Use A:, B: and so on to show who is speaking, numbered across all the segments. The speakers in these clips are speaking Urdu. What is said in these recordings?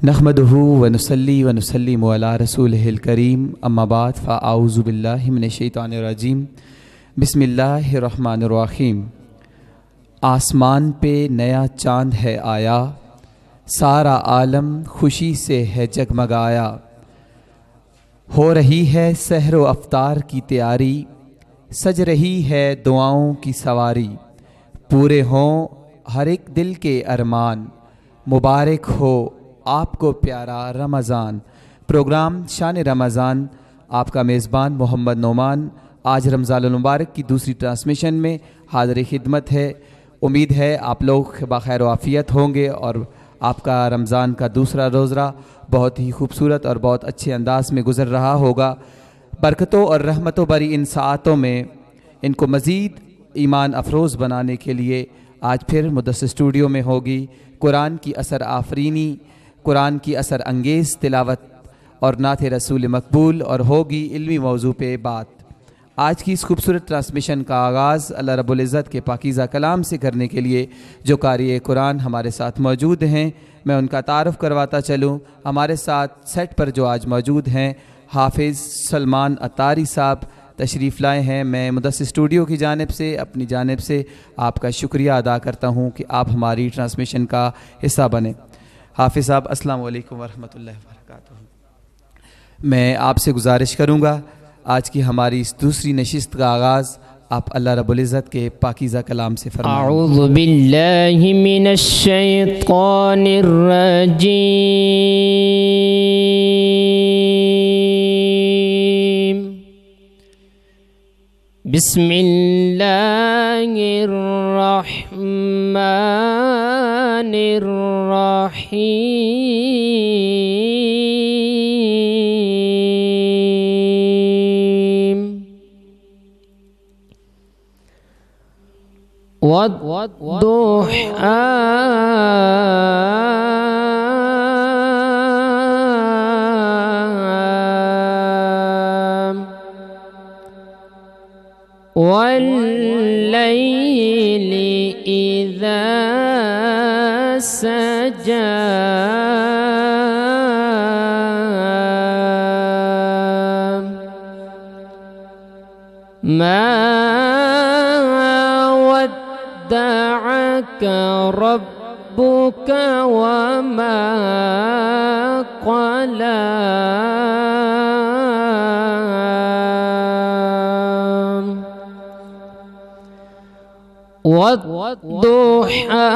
A: نحمدہ ونصلی ونسلم علی رسولہ الکریم اما بعد فاعوذ باللہ من الشیطان الرجیم بسم اللہ الرحمن الرحیم۔ آسمان پہ نیا چاند ہے آیا، سارا عالم خوشی سے ہے جگمگایا۔ ہو رہی ہے سحر و افطار کی تیاری، سج رہی ہے دعاؤں کی سواری۔ پورے ہوں ہر ایک دل کے ارمان، مبارک ہو آپ کو پیارا رمضان۔ پروگرام شان رمضان، آپ کا میزبان محمد نعمان آج رمضان المبارک کی دوسری ٹرانسمیشن میں حاضر خدمت ہے۔ امید ہے آپ لوگ بخیر و عافیت ہوں گے اور آپ کا رمضان کا دوسرا روزہ بہت ہی خوبصورت اور بہت اچھے انداز میں گزر رہا ہوگا۔ برکتوں اور رحمتوں بری ان ساعتوں میں ان کو مزید ایمان افروز بنانے کے لیے آج پھر مدثر اسٹوڈیو میں ہوگی قرآن کی اثر آفرینی، قرآن کی اثر انگیز تلاوت اور نعت رسول مقبول، اور ہوگی علمی موضوع پہ بات۔ آج کی اس خوبصورت ٹرانسمیشن کا آغاز اللہ رب العزت کے پاکیزہ کلام سے کرنے کے لیے جو قاری قرآن ہمارے ساتھ موجود ہیں میں ان کا تعارف کرواتا چلوں۔ ہمارے ساتھ سیٹ پر جو آج موجود ہیں حافظ سلمان عطاری صاحب تشریف لائے ہیں۔ میں مدثر اسٹوڈیو کی جانب سے اپنی جانب سے آپ کا شکریہ ادا کرتا ہوں کہ آپ ہماری ٹرانسمیشن کا حصہ بنیں۔ حافظ صاحب السلام علیکم ورحمۃ اللہ وبرکاتہ۔ میں آپ سے گزارش کروں گا آج کی ہماری اس دوسری نشست کا آغاز آپ اللہ رب العزت کے پاکیزہ کلام سے فرمائیں۔
B: اعوذ باللہ من الشیطان الرجیم، بسم اللہ الرحمن الرحیم، والضحى والليل إذا سجى، ما ودعك ربك وما قلى، والضحى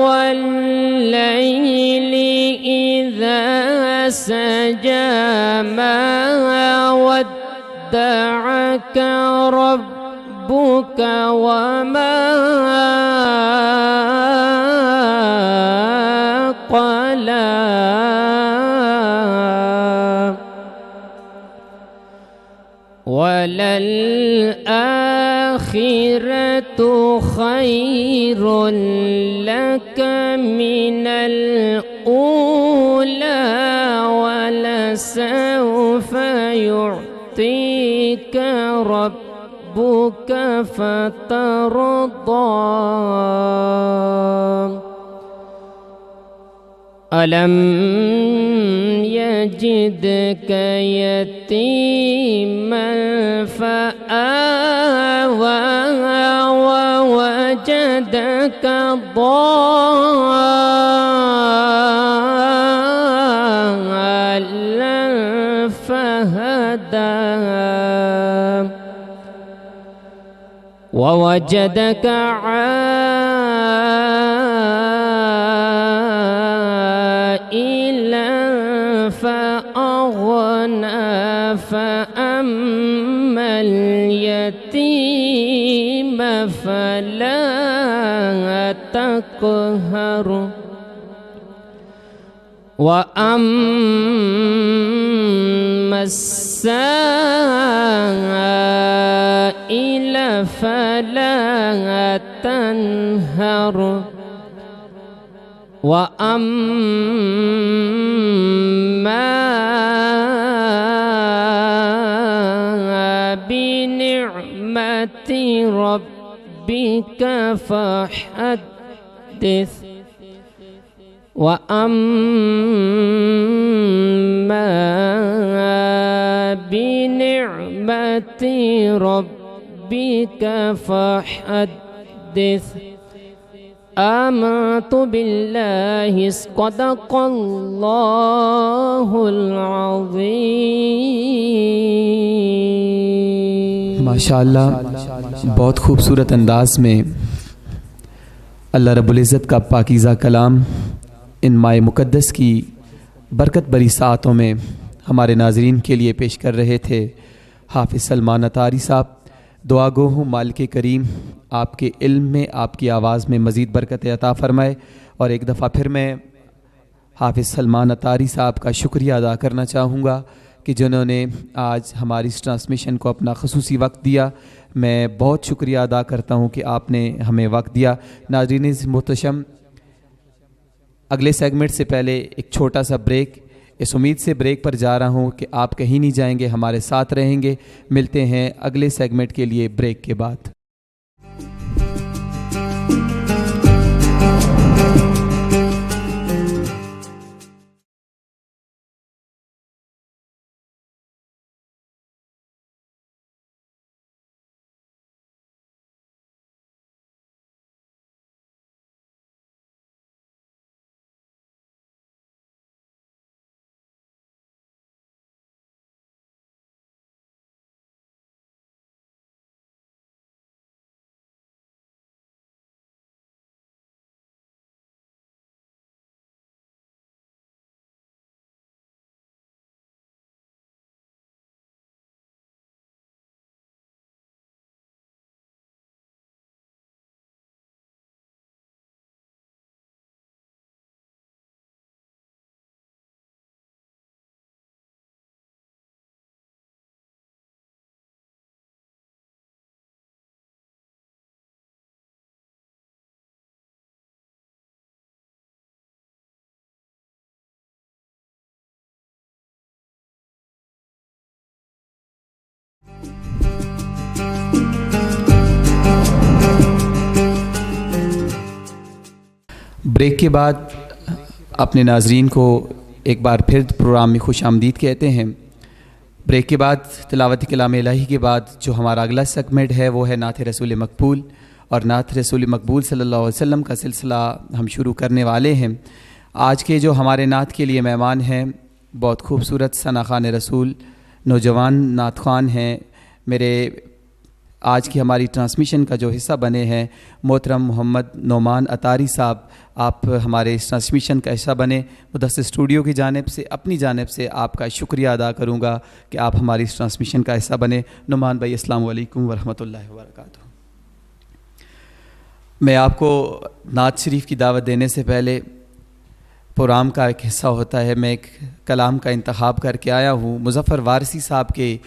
B: والليل إذا سجى، ما ودعك ربك وما قلى، وللآخرة خير لك من الأولى، ولسوف يعطيك ربك فترضى، ألم يجدك يتيما فآوى، ووجدك ضالا فهدى، ووجدك عائلا فأغنى، فأما اليتيم فلا تقهر، وأما السائل فلا تنهر، وأما بنعمة ربك فحدث، وأما بنعمة ربك فحدث آمنت بالله صدق الله العظيم.
A: ماشاءاللہ بہت خوبصورت انداز میں اللہ رب العزت کا پاکیزہ کلام ان ماہ مقدس کی برکت بری ساعتوں میں ہمارے ناظرین کے لیے پیش کر رہے تھے حافظ سلمان اطاری صاحب. دعا گو ہوں مالک کریم آپ کے علم میں، آپ کی آواز میں مزید برکت عطا فرمائے. اور ایک دفعہ پھر میں حافظ سلمان اطاری صاحب کا شکریہ ادا کرنا چاہوں گا کہ جنہوں نے آج ہماری اس ٹرانسمیشن کو اپنا خصوصی وقت دیا. میں بہت شکریہ ادا کرتا ہوں کہ آپ نے ہمیں وقت دیا. ناظرین محتشم، اگلے سیگمنٹ سے پہلے ایک چھوٹا سا بریک، اس امید سے بریک پر جا رہا ہوں کہ آپ کہیں نہیں جائیں گے، ہمارے ساتھ رہیں گے. ملتے ہیں اگلے سیگمنٹ کے لیے بریک کے بعد. بریک کے بعد اپنے ناظرین کو ایک بار پھر پروگرام میں خوش آمدید کہتے ہیں. بریک کے بعد تلاوت کلام الہی کے بعد جو ہمارا اگلا سیگمنٹ ہے وہ ہے نعت رسول مقبول. اور نعت رسول مقبول صلی اللہ علیہ وسلم کا سلسلہ ہم شروع کرنے والے ہیں. آج کے جو ہمارے نعت کے لیے مہمان ہیں بہت خوبصورت ثنا خوان رسول نوجوان نعت خوان ہیں. میرے آج کی ہماری ٹرانسمیشن کا جو حصہ بنے ہیں محترم محمد نعمان اطاری صاحب، آپ ہمارے اس ٹرانسمیشن کا حصہ بنے. مدثر اسٹوڈیو کی جانب سے، اپنی جانب سے آپ کا شکریہ ادا کروں گا کہ آپ ہماری اس ٹرانسمیشن کا حصہ بنے. نعمان بھائی السلام علیکم ورحمۃ اللہ وبرکاتہ. میں آپ کو نعت شریف کی دعوت دینے سے پہلے پروگرام کا ایک حصہ ہوتا ہے، میں ایک کلام کا انتخاب کر کے آیا ہوں. مظفر وارثی صاحب کے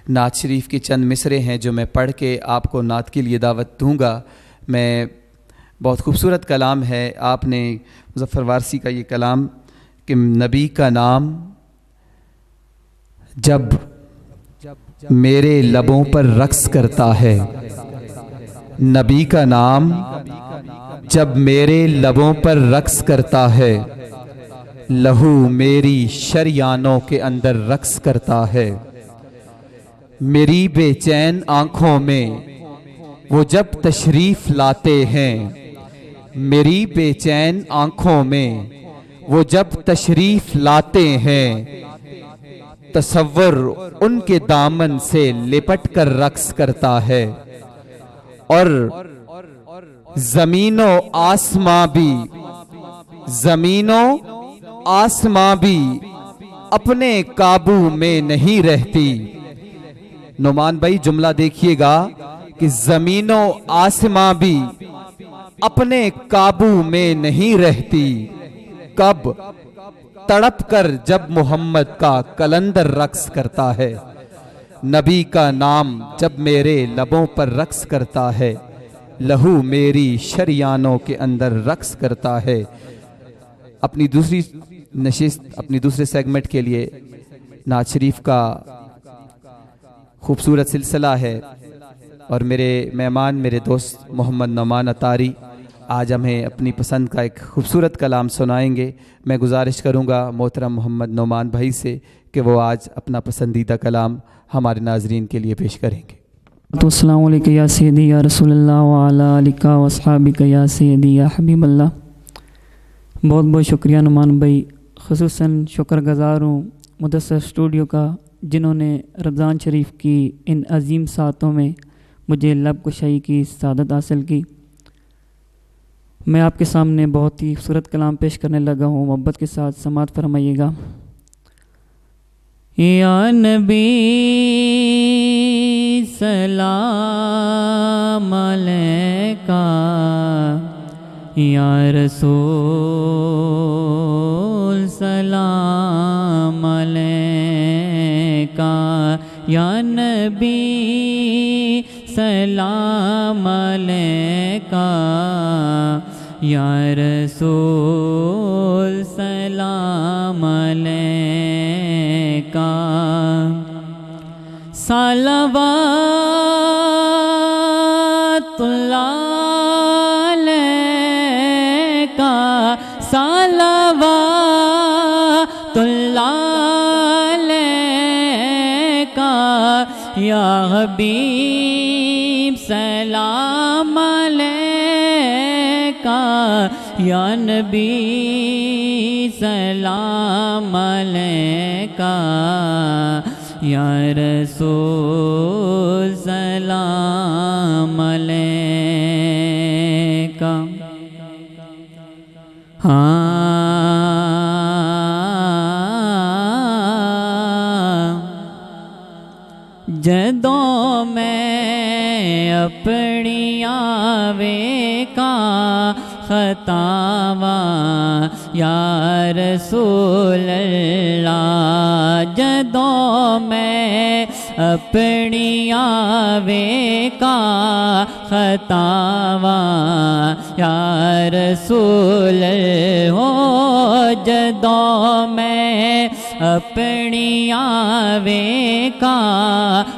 A: نعت شریف کے چند مصرے ہیں جو میں پڑھ کے آپ کو نعت کے لیے دعوت دوں گا. میں بہت خوبصورت کلام ہے. آپ نے مظفر وارثی کا یہ کلام کہ نبی کا نام جب میرے لبوں پر رقص کرتا ہے، نبی کا نام جب میرے لبوں پر رقص کرتا ہے، لہو میری شریانوں کے اندر رقص کرتا ہے. میری بے چین آنکھوں میں وہ جب تشریف لاتے ہیں، میری بے چین آنکھوں میں وہ جب تشریف لاتے ہیں، تصور ان کے دامن سے لپٹ کر رقص کرتا ہے. اور زمین و آسماں بھی اپنے قابو میں نہیں رہتی. نعمان بھائی جملہ دیکھیے گا کہ زمین و آسماں بھی اپنے قابو میں نہیں رہتی. کب؟ تڑپ کر جب محمد کا کلندر رقص کرتا ہے. نبی کا نام جب میرے لبوں پر رقص کرتا ہے، لہو میری شریانوں کے اندر رقص کرتا ہے. اپنی دوسری نشست، اپنی دوسرے سیگمنٹ کے لیے نعت شریف کا خوبصورت سلسلہ ہے اور میرے مہمان، میرے دوست محمد نعمان اطاری، آج ہمیں اپنی پسند کا ایک خوبصورت کلام سنائیں گے۔ میں گزارش کروں گا محترم محمد نعمان بھائی سے کہ وہ آج اپنا پسندیدہ کلام ہمارے ناظرین کے لیے پیش کریں گے۔
C: تو السلام علیکم یا سیدی یا رسول اللہ وعلی آلک و اصحابک یا سیدی یا حبیب اللہ۔ بہت بہت شکریہ نعمان بھائی، خصوصاً شکر گزار ہوں مدثر اسٹوڈیو کا، جنہوں نے رمضان شریف کی ان عظیم ساعتوں میں مجھے لب کشائی کی سعادت حاصل کی۔ میں آپ کے سامنے بہت ہی خوبصورت کلام پیش کرنے لگا ہوں، محبت کے ساتھ سماعت فرمائیے گا۔ یا نبی سلام علیکہ، یا رسول سلام علیکہ، یا نبی سلام علیکہ، یا رسول سلام علیکہ، صلوات اللہ علیکہ، صلوات اللہ علیکہ، یا حبیب سلام علیکہ، یا نبی سلام علیکہ، یا رسول سلام علیکہ۔ جدوں میں اپنی آوے کا خطاواں یا رسول اللہ، جدوں میں اپنی آوے کا خطاواں یا رسول ہو، جدوں میں اپنی آوے کا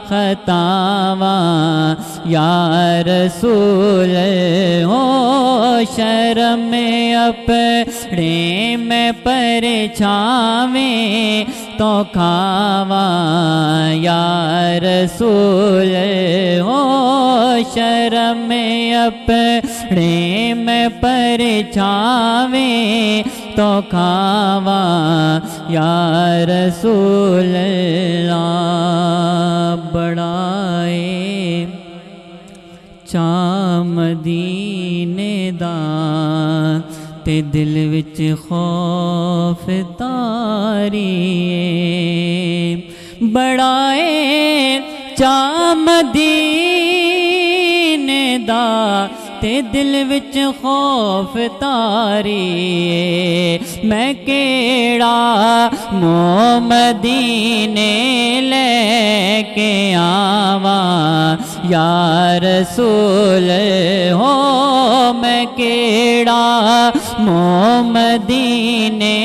C: خطاواں یا رسول ہو، شرم اپنے میں پرچھاویں تو کھاواں یا رسول ہو، شرم اپنے میں پرچھاویں تو کھاواں یا رسول اللہ۔ بڑائے چا مدینے دا تے دل وچ خوف تاری، بڑائے چا مدینے دا تے دل وچ خوف تاری، میں کیڑا منہ مدینے لے کے آواں یا رسول ہو، میں کیڑا منہ مدینے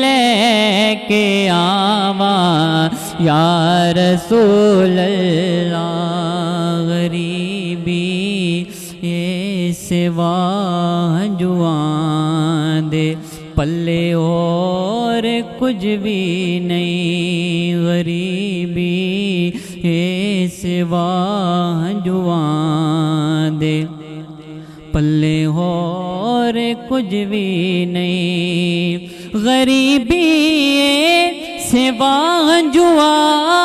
C: لے کے آواں یا رسول اللہ۔ غریبی سوا جوان دے پلے اور کچھ بھی نہیں، غریبی سوا جوان دے پلے اور کچھ بھی نہیں، غریبی سوا جوان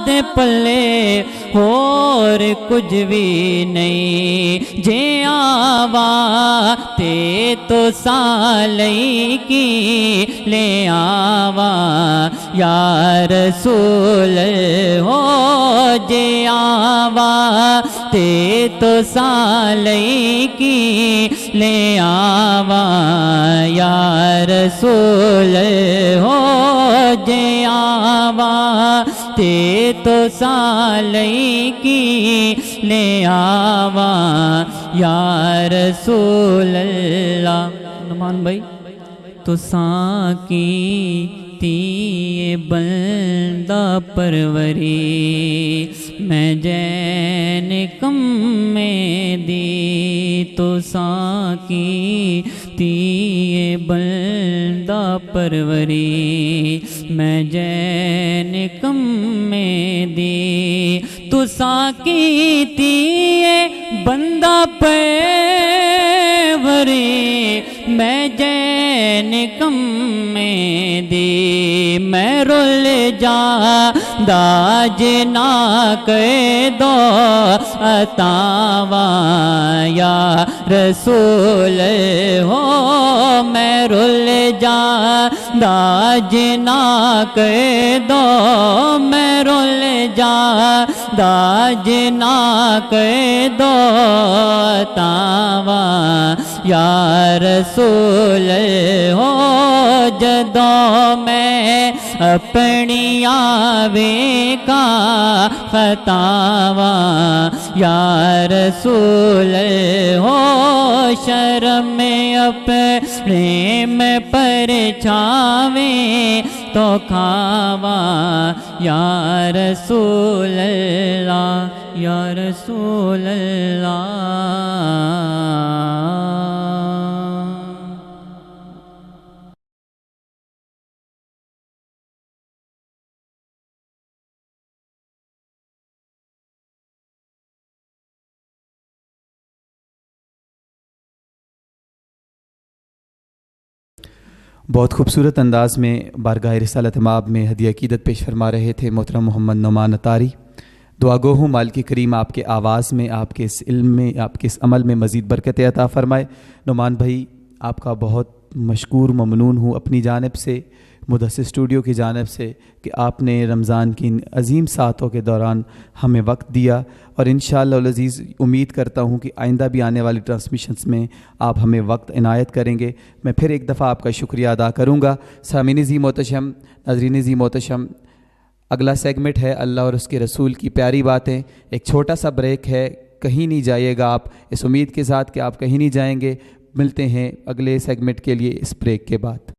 C: دے پلے اور کچھ بھی نہیں، جے آوا تے تو سالئی کی لے آوا یا رسول ہو، جے آوا تے تو سالئی کی لے آوا یا رسول ہو، جے آوا تے تو سالئی کی لے آوا یا رسول اللہ۔ نعمان بھائی تو ساں کی تی بندہ پروری میں جین کم میں دی تو ساکی تی بندہ پروری میں جین کم میں دی تو ساکی تی بندہ پروری میں جین کم میں دی میں رول جا داج نہ کہ دو عطاواں یا رسول ہو میں رول جا داج نہ کہ دو میں رول جا داج نہ کہ دو عطاواں یا رسول ہو جدوں میں اپنی آوے کا خطاواں یا رسول ہو شرم میں اپنے میں پرچھاویں تو کھاواں یا رسول اللہ یا رسول اللہ
A: بہت خوبصورت انداز میں بارگاہ رسالت مآب میں ہدیہ عقیدت پیش فرما رہے تھے محترم محمد نعمان اطاری. دعا گو ہوں مالک کریم آپ کے آواز میں، آپ کے اس علم میں، آپ کے اس عمل میں مزید برکت عطا فرمائے. نعمان بھائی آپ کا بہت مشکور ممنون ہوں اپنی جانب سے، مدثر اسٹوڈیو کی جانب سے، کہ آپ نے رمضان کی ان عظیم ساعتوں کے دوران ہمیں وقت دیا، اور انشاءاللہ العزیز امید کرتا ہوں کہ آئندہ بھی آنے والی ٹرانسمیشنز میں آپ ہمیں وقت عنایت کریں گے. میں پھر ایک دفعہ آپ کا شکریہ ادا کروں گا. سامعین ذی محتشم، ناظرین ذی محتشم، اگلا سیگمنٹ ہے اللہ اور اس کے رسول کی پیاری باتیں. ایک چھوٹا سا بریک ہے، کہیں نہیں جائیے گا آپ، اس امید کے ساتھ کہ آپ کہیں نہیں جائیں گے. ملتے ہیں اگلے سیگمنٹ کے لیے اس بریک کے بعد.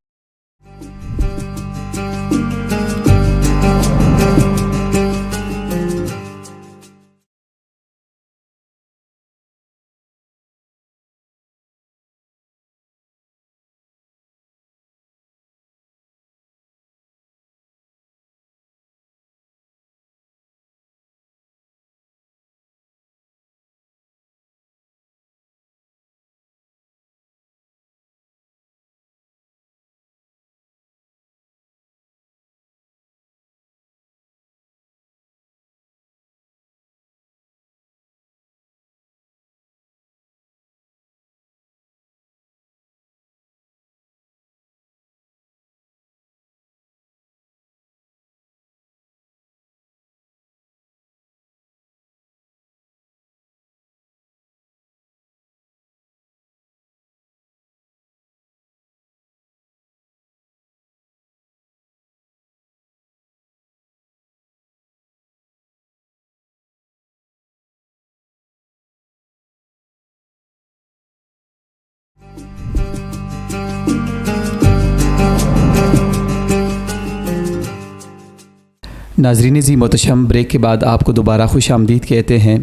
A: ناظرین ذی محتشم، بریک کے بعد آپ کو دوبارہ خوش آمدید کہتے ہیں.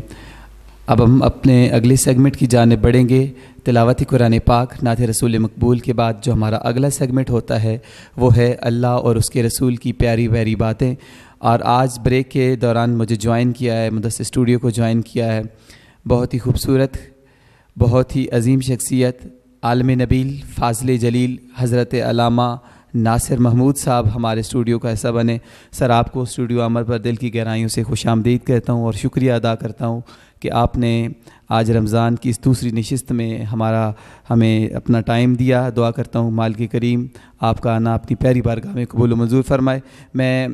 A: اب ہم اپنے اگلے سیگمنٹ کی جانب بڑھیں گے. تلاوت قرآن پاک نعت رسول مقبول کے بعد جو ہمارا اگلا سیگمنٹ ہوتا ہے وہ ہے اللہ اور اس کے رسول کی پیاری پیاری باتیں. اور آج بریک کے دوران مجھے جوائن کیا ہے، مدثر اسٹوڈیو کو جوائن کیا ہے بہت ہی خوبصورت، بہت ہی عظیم شخصیت، عالم نبیل، فاضل جلیل حضرت علامہ ناصر محمود صاحب ہمارے اسٹوڈیو کا حصہ بنے. سر آپ کو اسٹوڈیو عمر پر دل کی گہرائیوں سے خوش آمدید کہتا ہوں اور شکریہ ادا کرتا ہوں کہ آپ نے آج رمضان کی اس دوسری نشست میں ہمیں اپنا ٹائم دیا. دعا کرتا ہوں مالک کریم آپ کا آنا اپنی پیاری بارگاہ میں قبول و منظور فرمائے. میں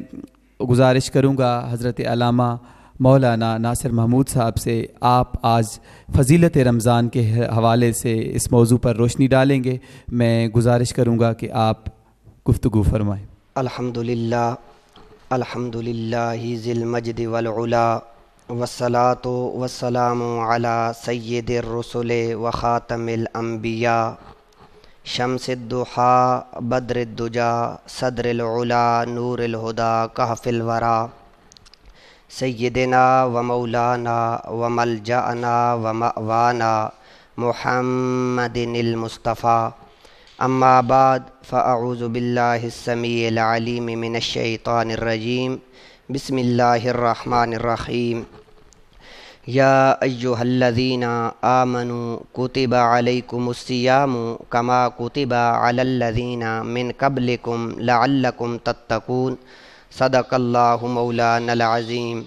A: گزارش کروں گا حضرت علامہ مولانا ناصر محمود صاحب سے، آپ آج فضیلت رمضان کے حوالے سے اس موضوع پر روشنی ڈالیں گے. میں گزارش کروں گا کہ آپ گفتگو فرمائیں.
D: الحمدللہ ذی المجد والعلا والصلاة والسلام علی سید الرسل وخاتم الانبیاء شمس الضحیٰ بدر الدجا صدر العلا نور الہدا کہف الورا سیدنا و مولانا و ملجأنا و مأوانا محمد المصطفیٰ اما بعد فاعوذ باللہ السمیع العلیم من الشیطان الرجیم بسم اللہ الرحمن الرحیم یا ایہا الذین آمنوا کتب علیکم الصیام کما کتب علی الذین من قبلکم لعلکم تتقون صدق اللہ مولانا العظیم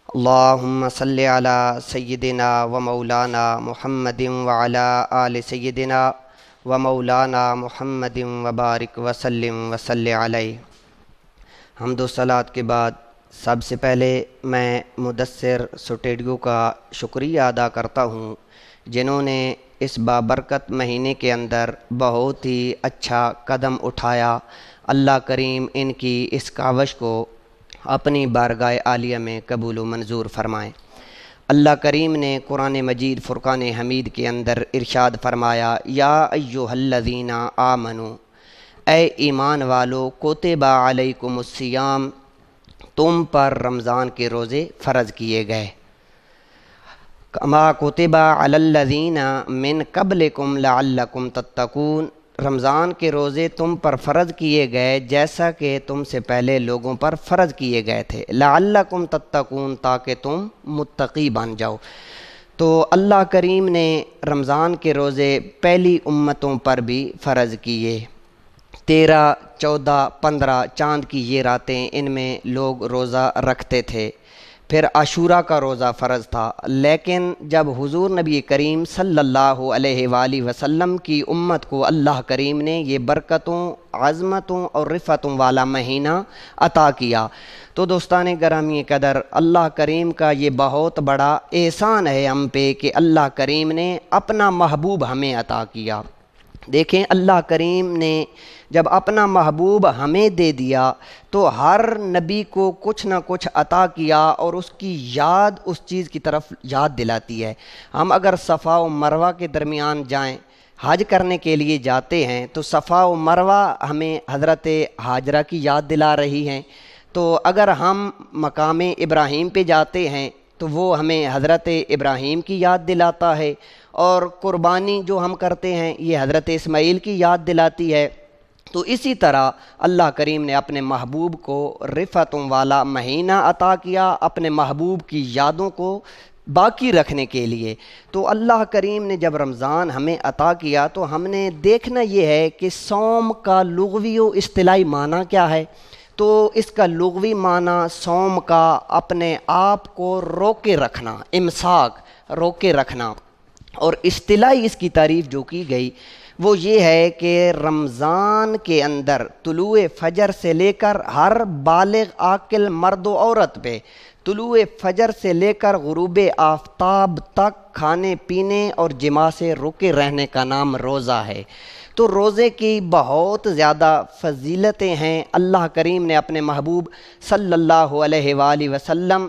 D: اللہم صلی علی سیدنا و مولانا محمد وعلی آل سیدنا و مولانا محمد وبارک وسلم وصلی علیہ۔ حمد و صلوات کے بعد سب سے پہلے میں مدثر اسٹوڈیو کا شکریہ ادا کرتا ہوں جنہوں نے اس بابرکت مہینے کے اندر بہت ہی اچھا قدم اٹھایا۔ اللہ کریم ان کی اس کاوش کو اپنی بارگاہ عالیہ میں قبول و منظور فرمائیں۔ اللہ کریم نے قرآن مجید فرقان حمید کے اندر ارشاد فرمایا یا ایھا الذین آمنو، اے ایمان والو، کتب علیکم الصیام، تم پر رمضان کے روزے فرض کیے گئے، کما کتب علی الذین من قبلکم لعلکم تتقون، رمضان کے روزے تم پر فرض کیے گئے جیسا کہ تم سے پہلے لوگوں پر فرض کیے گئے تھے، لعلکم تتقون، تاکہ تم متقی بن جاؤ۔ تو اللہ کریم نے رمضان کے روزے پہلی امتوں پر بھی فرض کیے۔ 13، 14، 15 چاند کی یہ راتیں ان میں لوگ روزہ رکھتے تھے۔ پھر عاشورہ کا روزہ فرض تھا، لیکن جب حضور نبی کریم صلی اللہ علیہ وآلہ وسلم کی امت کو اللہ کریم نے یہ برکتوں، عظمتوں اور رفعتوں والا مہینہ عطا کیا تو دوستان گرامی قدر، اللہ کریم کا یہ بہت بڑا احسان ہے ہم پہ کہ اللہ کریم نے اپنا محبوب ہمیں عطا کیا۔ دیکھیں، اللہ کریم نے جب اپنا محبوب ہمیں دے دیا تو ہر نبی کو کچھ نہ کچھ عطا کیا اور اس کی یاد اس چیز کی طرف یاد دلاتی ہے۔ ہم اگر صفا و مروہ کے درمیان جائیں، حج کرنے کے لیے جاتے ہیں تو صفا و مروہ ہمیں حضرت ہاجرہ کی یاد دلا رہی ہیں، تو اگر ہم مقام ابراہیم پہ جاتے ہیں تو وہ ہمیں حضرت ابراہیم کی یاد دلاتا ہے، اور قربانی جو ہم کرتے ہیں یہ حضرت اسماعیل کی یاد دلاتی ہے۔ تو اسی طرح اللہ کریم نے اپنے محبوب کو رفعتوں والا مہینہ عطا کیا، اپنے محبوب کی یادوں کو باقی رکھنے کے لیے۔ تو اللہ کریم نے جب رمضان ہمیں عطا کیا تو ہم نے دیکھنا یہ ہے کہ صوم کا لغوی و اصطلاحی معنی کیا ہے۔ تو اس کا لغوی معنی صوم کا اپنے آپ کو روکے رکھنا، امساک، روکے رکھنا، اور اصطلاحی اس کی تعریف جو کی گئی وہ یہ ہے کہ رمضان کے اندر طلوع فجر سے لے کر ہر بالغ عاقل مرد و عورت پہ طلوع فجر سے لے کر غروب آفتاب تک کھانے پینے اور جماع سے رکے رہنے کا نام روزہ ہے۔ تو روزے کی بہت زیادہ فضیلتیں ہیں۔ اللہ کریم نے اپنے محبوب صلی اللہ علیہ وآلہ وسلم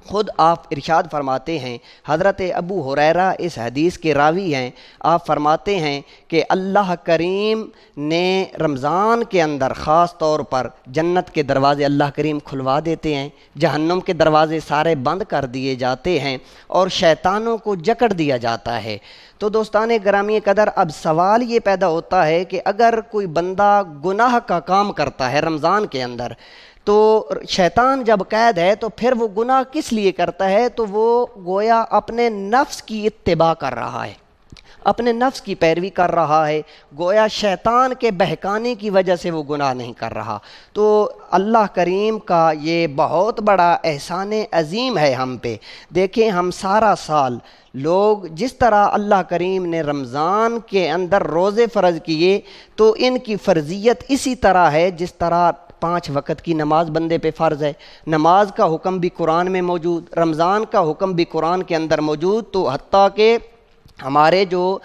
D: خود آپ ارشاد فرماتے ہیں، حضرت ابو ہریرہ اس حدیث کے راوی ہیں، آپ فرماتے ہیں کہ اللہ کریم نے رمضان کے اندر خاص طور پر جنت کے دروازے اللہ کریم کھلوا دیتے ہیں، جہنم کے دروازے سارے بند کر دیے جاتے ہیں اور شیطانوں کو جکڑ دیا جاتا ہے۔ تو دوستان گرامی قدر، اب سوال یہ پیدا ہوتا ہے کہ اگر کوئی بندہ گناہ کا کام کرتا ہے رمضان کے اندر تو شیطان جب قید ہے تو پھر وہ گناہ کس لیے کرتا ہے؟ تو وہ گویا اپنے نفس کی اتباع کر رہا ہے، اپنے نفس کی پیروی کر رہا ہے، گویا شیطان کے بہکانے کی وجہ سے وہ گناہ نہیں کر رہا۔ تو اللہ کریم کا یہ بہت بڑا احسان عظیم ہے ہم پہ۔ دیکھیں، ہم سارا سال لوگ جس طرح اللہ کریم نے رمضان کے اندر روزے فرض کیے تو ان کی فرضیت اسی طرح ہے جس طرح 5 وقت کی نماز بندے پہ فرض ہے۔ نماز کا حکم بھی قرآن میں موجود، رمضان کا حکم بھی قرآن کے اندر موجود، تو حتیٰ کہ ہمارے جو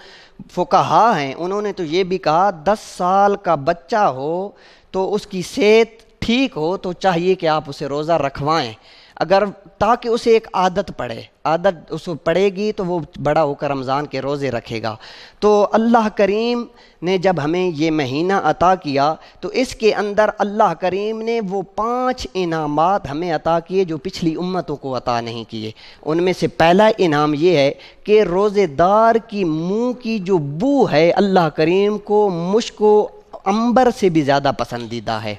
D: فقہا ہیں انہوں نے تو یہ بھی کہا 10 سال کا بچہ ہو تو اس کی صحت ٹھیک ہو تو چاہیے کہ آپ اسے روزہ رکھوائیں۔ اگر تاکہ اسے ایک عادت پڑے، عادت اس کو پڑے گی تو وہ بڑا ہو کر رمضان کے روزے رکھے گا۔ تو اللہ کریم نے جب ہمیں یہ مہینہ عطا کیا تو اس کے اندر اللہ کریم نے وہ 5 انعامات ہمیں عطا کیے جو پچھلی امتوں کو عطا نہیں کیے۔ ان میں سے پہلا انعام یہ ہے کہ روزے دار کی منہ کی جو بو ہے اللہ کریم کو مشک و عنبر سے بھی زیادہ پسندیدہ ہے۔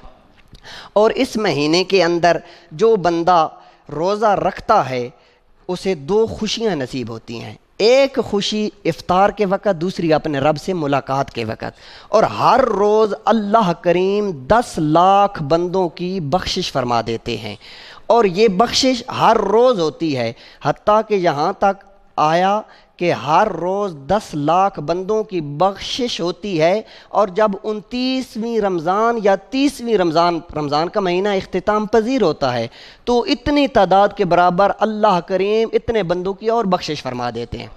D: اور اس مہینے کے اندر جو بندہ روزہ رکھتا ہے اسے 2 خوشیاں نصیب ہوتی ہیں، ایک خوشی افطار کے وقت، دوسری اپنے رب سے ملاقات کے وقت۔ اور ہر روز اللہ کریم 10 لاکھ بندوں کی بخشش فرما دیتے ہیں، اور یہ بخشش ہر روز ہوتی ہے، حتیٰ کہ یہاں تک آیا کہ ہر روز 10 لاکھ بندوں کی بخشش ہوتی ہے، اور جب 29ویں رمضان یا 30ویں رمضان کا مہینہ اختتام پذیر ہوتا ہے تو اتنی تعداد کے برابر اللہ کریم اتنے بندوں کی اور بخشش فرما دیتے ہیں۔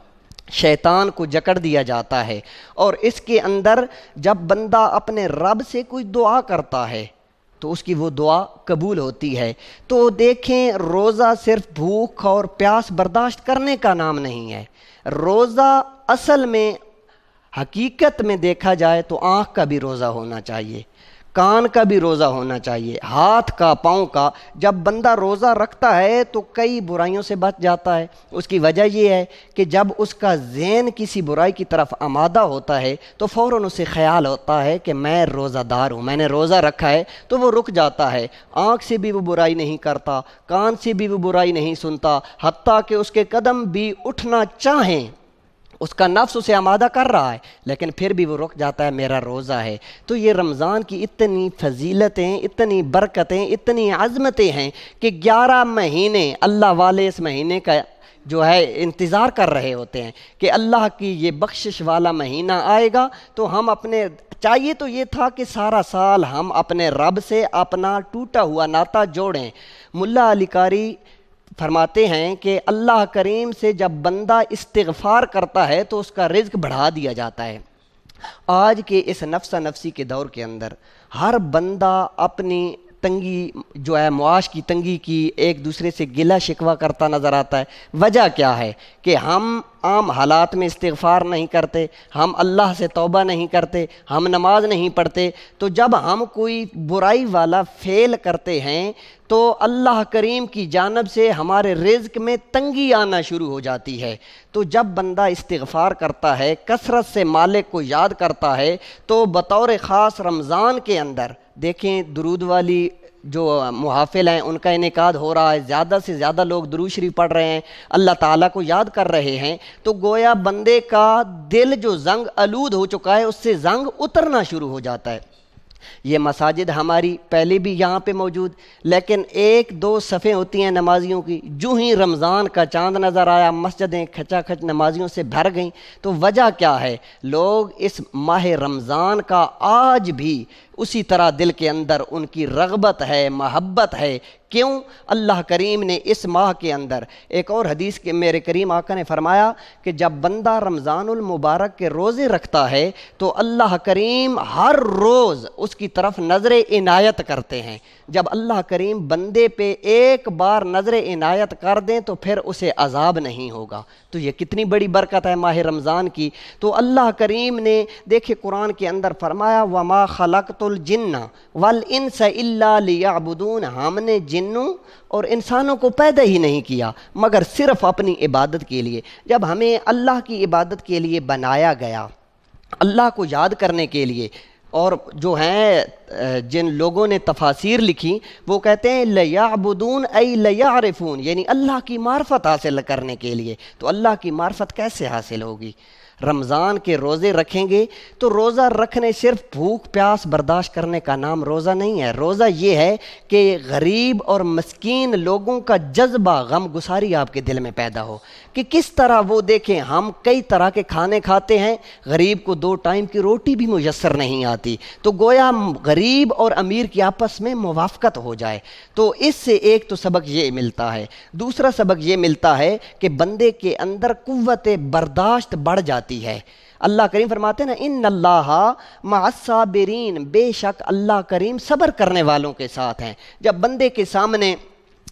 D: شیطان کو جکڑ دیا جاتا ہے، اور اس کے اندر جب بندہ اپنے رب سے کوئی دعا کرتا ہے تو اس کی وہ دعا قبول ہوتی ہے۔ تو دیکھیں، روزہ صرف بھوک اور پیاس برداشت کرنے کا نام نہیں ہے، روزہ اصل میں حقیقت میں دیکھا جائے تو آنکھ کا بھی روزہ ہونا چاہیے، کان کا بھی روزہ ہونا چاہیے، ہاتھ کا، پاؤں کا۔ جب بندہ روزہ رکھتا ہے تو کئی برائیوں سے بچ جاتا ہے۔ اس کی وجہ یہ ہے کہ جب اس کا ذہن کسی برائی کی طرف آمادہ ہوتا ہے تو فوراً اسے خیال ہوتا ہے کہ میں روزہ دار ہوں، میں نے روزہ رکھا ہے، تو وہ رک جاتا ہے۔ آنکھ سے بھی وہ برائی نہیں کرتا، کان سے بھی وہ برائی نہیں سنتا، حتیٰ کہ اس کے قدم بھی اٹھنا چاہیں، اس کا نفس اسے آمادہ کر رہا ہے، لیکن پھر بھی وہ رک جاتا ہے، میرا روزہ ہے۔ تو یہ رمضان کی اتنی فضیلتیں، اتنی برکتیں، اتنی عظمتیں ہیں کہ 11 مہینے اللہ والے اس مہینے کا جو ہے انتظار کر رہے ہوتے ہیں کہ اللہ کی یہ بخشش والا مہینہ آئے گا تو ہم اپنے، چاہیے تو یہ تھا کہ سارا سال ہم اپنے رب سے اپنا ٹوٹا ہوا ناطہ جوڑیں۔ ملا علی قاری فرماتے ہیں کہ اللہ کریم سے جب بندہ استغفار کرتا ہے تو اس کا رزق بڑھا دیا جاتا ہے۔ آج کے اس نفسا نفسی کے دور کے اندر ہر بندہ اپنی تنگی جو ہے، معاش کی تنگی کی، ایک دوسرے سے گلہ شکوہ کرتا نظر آتا ہے۔ وجہ کیا ہے کہ ہم عام حالات میں استغفار نہیں کرتے، ہم اللہ سے توبہ نہیں کرتے، ہم نماز نہیں پڑھتے۔ تو جب ہم کوئی برائی والا فعل کرتے ہیں تو اللہ کریم کی جانب سے ہمارے رزق میں تنگی آنا شروع ہو جاتی ہے۔ تو جب بندہ استغفار کرتا ہے، کثرت سے مالک کو یاد کرتا ہے، تو بطور خاص رمضان کے اندر دیکھیں درود والی جو محافل ہیں ان کا انعقاد ہو رہا ہے، زیادہ سے زیادہ لوگ درود شریف پڑھ رہے ہیں، اللہ تعالیٰ کو یاد کر رہے ہیں، تو گویا بندے کا دل جو زنگ آلود ہو چکا ہے اس سے زنگ اترنا شروع ہو جاتا ہے۔ یہ مساجد ہماری پہلے بھی یہاں پہ موجود، لیکن 1-2 صفیں ہوتی ہیں نمازیوں کی، جو ہی رمضان کا چاند نظر آیا مسجدیں کھچا کھچ نمازیوں سے بھر گئیں۔ تو وجہ کیا ہے؟ لوگ اس ماہ رمضان کا آج بھی اسی طرح دل کے اندر ان کی رغبت ہے، محبت ہے۔ کیوں؟ اللہ کریم نے اس ماہ کے اندر ایک اور حدیث کے میرے کریم آقا نے فرمایا کہ جب بندہ رمضان المبارک کے روزے رکھتا ہے تو اللہ کریم ہر روز اس کی طرف نظر عنایت کرتے ہیں۔ جب اللہ کریم بندے پہ ایک بار نظر عنایت کر دیں تو پھر اسے عذاب نہیں ہوگا۔ تو یہ کتنی بڑی برکت ہے ماہ رمضان کی۔ تو اللہ کریم نے دیکھے قرآن کے اندر فرمایا وَمَا خَلَقْتُ الْجِنَّ وَالْإِنسَ إِلَّا لِيَعْبُدُونَ، ہم نے جنوں اور انسانوں کو پیدا ہی نہیں کیا مگر صرف اپنی عبادت کے لیے۔ جب ہمیں اللہ کی عبادت کے لیے بنایا گیا، اللہ کو یاد کرنے کے لیے، اور جو ہیں جن لوگوں نے تفاسیر لکھی وہ کہتے ہیں لیعبدون ای لیعرفون، یعنی اللہ کی معرفت حاصل کرنے کے لیے۔ تو اللہ کی معرفت کیسے حاصل ہوگی؟ رمضان کے روزے رکھیں گے تو روزہ رکھنے صرف بھوک پیاس برداشت کرنے کا نام روزہ نہیں ہے۔ روزہ یہ ہے کہ غریب اور مسکین لوگوں کا جذبہ غم گساری آپ کے دل میں پیدا ہو، کہ کس طرح وہ دیکھیں ہم کئی طرح کے کھانے کھاتے ہیں، غریب کو 2 ٹائم کی روٹی بھی میسر نہیں آتی، تو گویا غریب اور امیر کی آپس میں موافقت ہو جائے۔ تو اس سے ایک تو سبق یہ ملتا ہے، دوسرا سبق یہ ملتا ہے کہ بندے کے اندر قوت برداشت بڑھ جاتی ہے۔ اللہ کریم فرماتے ہیں نا ان اللہ مع الصابرین، بے شک اللہ کریم صبر کرنے والوں کے ساتھ ہیں۔ جب بندے کے سامنے